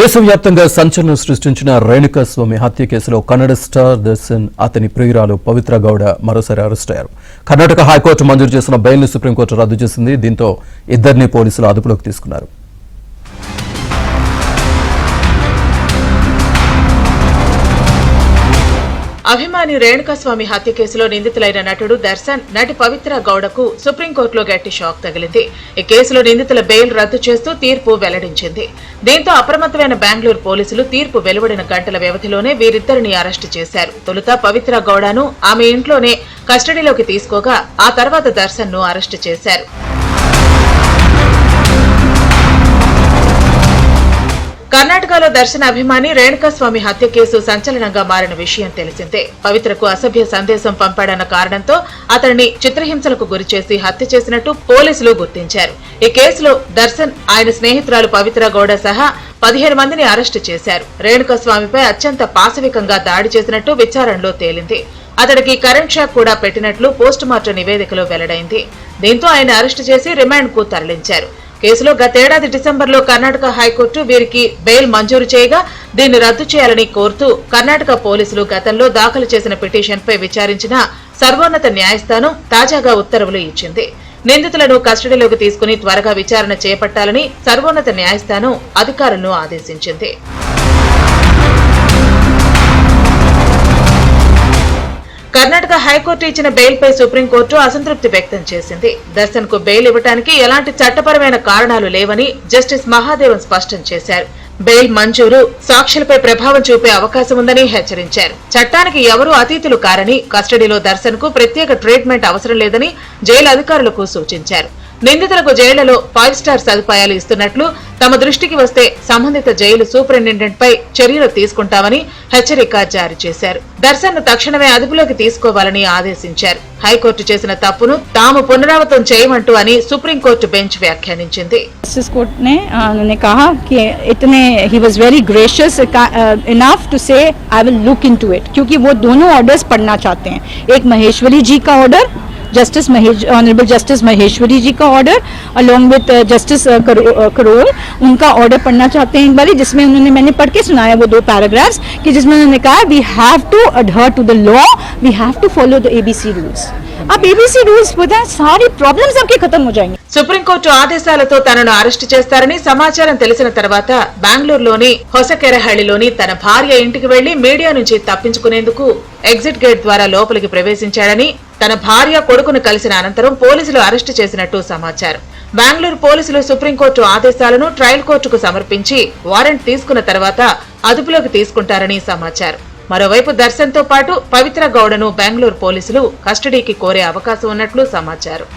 దేశవ్యాప్తంగా సంచలనం సృష్టించిన రేణుకాస్వామి హత్య కేసులో కన్నడ స్టార్ దర్శన్ అతని ప్రియురాలు పవిత్ర గౌడ మరోసారి అరెస్ట్ అయ్యారు. కర్ణాటక హైకోర్టు మంజూరు చేసిన బెయిల్ ను సుప్రీంకోర్టు రద్దు చేసింది. దీంతో ఇద్దరిని పోలీసులు అదుపులోకి తీసుకున్నారు. అభిమాని రేణుకాస్వామి హత్య కేసులో నిందితులైన నటుడు దర్శన్, నటి పవిత్ర గౌడకు సుప్రీంకోర్టులో గట్టి షాక్ తగిలింది. ఈ కేసులో నిందితుల బెయిల్ రద్దు చేస్తూ తీర్పు వెల్లడించింది. దీంతో అప్రమత్తమైన బెంగళూరు పోలీసులు తీర్పు వెలువడిన గంటల వ్యవధిలోనే వీరిద్దరిని అరెస్టు చేశారు. తొలుత పవిత్ర గౌడను ఆమె ఇంట్లోనే కస్టడీలోకి తీసుకోగా ఆ తర్వాత దర్శన్ ను అరెస్టు చేశారు. కర్ణాటకలో దర్శన్ అభిమాని రేణుకాస్వామి హత్య కేసు సంచలనంగా మారిన విషయం తెలిసిందే. పవిత్రకు అసభ్య సందేశం పంపాడన్న కారణంతో అతన్ని చిత్రహింసలకు గురిచేసి హత్య చేసినట్టు పోలీసులు గుర్తించారు. ఈ కేసులో దర్శన్, ఆయన స్నేహితురాలు పవిత్ర గౌడ సహా 15 మందిని అరెస్టు చేశారు. రేణుకాస్వామిపై అత్యంత పాశవికంగా దాడి చేసినట్టు విచారణలో తేలింది. అతడికి కరెంట్ షాక్ కూడా పెట్టినట్లు పోస్టుమార్టం నివేదికలో వెల్లడైంది. దీంతో ఆయన అరెస్టు చేసి రిమాండ్ కు తరలించారు. కేసులో గతేడాది డిసెంబర్లో కర్ణాటక హైకోర్టు వీరికి బెయిల్ మంజూరు చేయగా దీన్ని రద్దు చేయాలని కోరుతూ కర్ణాటక పోలీసులు గతంలో దాఖలు చేసిన పిటిషన్పై విచారించిన సర్వోన్నత న్యాయస్థానం తాజాగా ఉత్తర్వులు ఇచ్చింది. నిందితులను కస్టడీలోకి తీసుకుని త్వరగా విచారణ చేపట్టాలని సర్వోన్నత న్యాయస్థానం అధికారులను ఆదేశించింది. కర్ణాటక హైకోర్టు ఇచ్చిన బెయిల్ పై సుప్రీంకోర్టు అసంతృప్తి వ్యక్తం చేసింది. దర్శన్ కు బెయిల్ ఇవ్వడానికి ఎలాంటి చట్టపరమైన కారణాలు లేవని జస్టిస్ మహాదేవన్ స్పష్టం చేశారు. బెయిల్ మంజూరు సాక్షులపై ప్రభావం చూపే అవకాశం ఉందని హెచ్చరించారు. చట్టానికి ఎవరూ అతీతులు కారని, కస్టడీలో దర్శన్ కు ప్రత్యేక ట్రీట్మెంట్ అవసరం లేదని జైలు అధికారులకు సూచించారు. నిందితులకు జైళ్లలో 5 స్టార్ సదుపాయాలు ఇస్తున్నట్లు తమ దృష్టికి వస్తే సంబంధిత జైలు సూపరింటెండెంట్ పై చర్యలు తీసుకుంటామని హెచ్చరిక జారీ చేశారు. దర్శన్ ను తక్షణమే అదుపులోకి తీసుకోవాలని ఆదేశించారు. హైకోర్టు చేసిన తప్పును తాము పునరావృతం చేయమంటూ అని సుప్రీంకోర్టు బెంచ్ వ్యాఖ్యానించింది. जस्टिस कोर्ट ने उन्होंने कहा कि इतने ही was very gracious enough to say I will look into it, क्योंकि वो दोनों ऑर्डर्स पढ़ना चाहते हैं. एक महेश्वरी जी का ऑर्डर, ऑनरेबल जस्टिस महेश्वरी जी का order along with justice Karol, उनका ऑर्डर पढ़ना चाहते हैं एक बारी, जिसमें उन्होंने, मैंने पढ़ के सुनाया वो 2 पैराग्राफ्स, कि जिसमें उन्होंने कहा we have to adhere to the law, we have to follow the ABC rules. अब एबीसी रूल्स बताएं, सारी प्रॉब्लम्स आपके खत्म हो जाएंगे. సుప్రీంకోర్టు ఆదేశాలతో తనను అరెస్టు చేస్తారని సమాచారం తెలిసిన తర్వాత బెంగళూరులోని హొసకెరహళ్లిలోని తన భార్య ఇంటికి వెళ్లి మీడియా నుంచి తప్పించుకునేందుకు ఎగ్జిట్ గేట్ ద్వారా లోపలికి ప్రవేశించాడని, తన భార్య కొడుకును కలిసిన అనంతరం పోలీసులు అరెస్టు చేసినట్టు సమాచారం. బెంగళూరు పోలీసులు సుప్రీంకోర్టు ఆదేశాలను ట్రయల్ కోర్టుకు సమర్పించి వారెంట్ తీసుకున్న తర్వాత అదుపులోకి తీసుకుంటారని సమాచారం. మరోవైపు దర్శన్ తో పాటు పవిత్ర గౌడను బెంగళూరు పోలీసులు కస్టడీకి కోరే అవకాశం ఉన్నట్లు సమాచారం.